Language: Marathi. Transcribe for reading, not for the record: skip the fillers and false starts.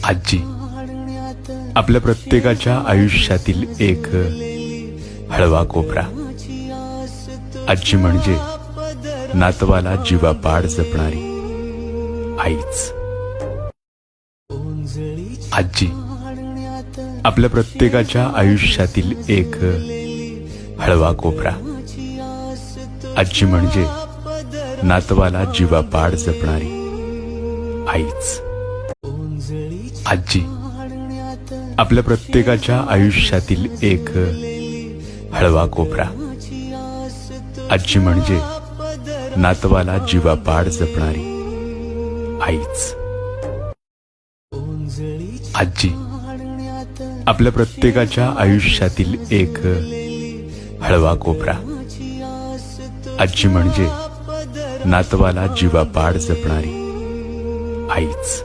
आजी आपल्या प्रत्येकाच्या आयुष्यातील एक हळवा कोपरा. आजी म्हणजे नातवाला जीवापाड जपणारी आईच. आजी आपल्या प्रत्येकाच्या आयुष्यातील एक हळवा कोपरा. आजी म्हणजे नातवाला जीवापाड जपणारी आईच. आजी आपल्या प्रत्येकाच्या आयुष्यातील एक हळवा कोपरा. आजी म्हणजे नातवाला जीवापाड जपणारी आईच. आजी आपल्या प्रत्येकाच्या आयुष्यातील एक हळवा कोपरा. आजी म्हणजे नातवाला जीवापाड जपणारी आईच.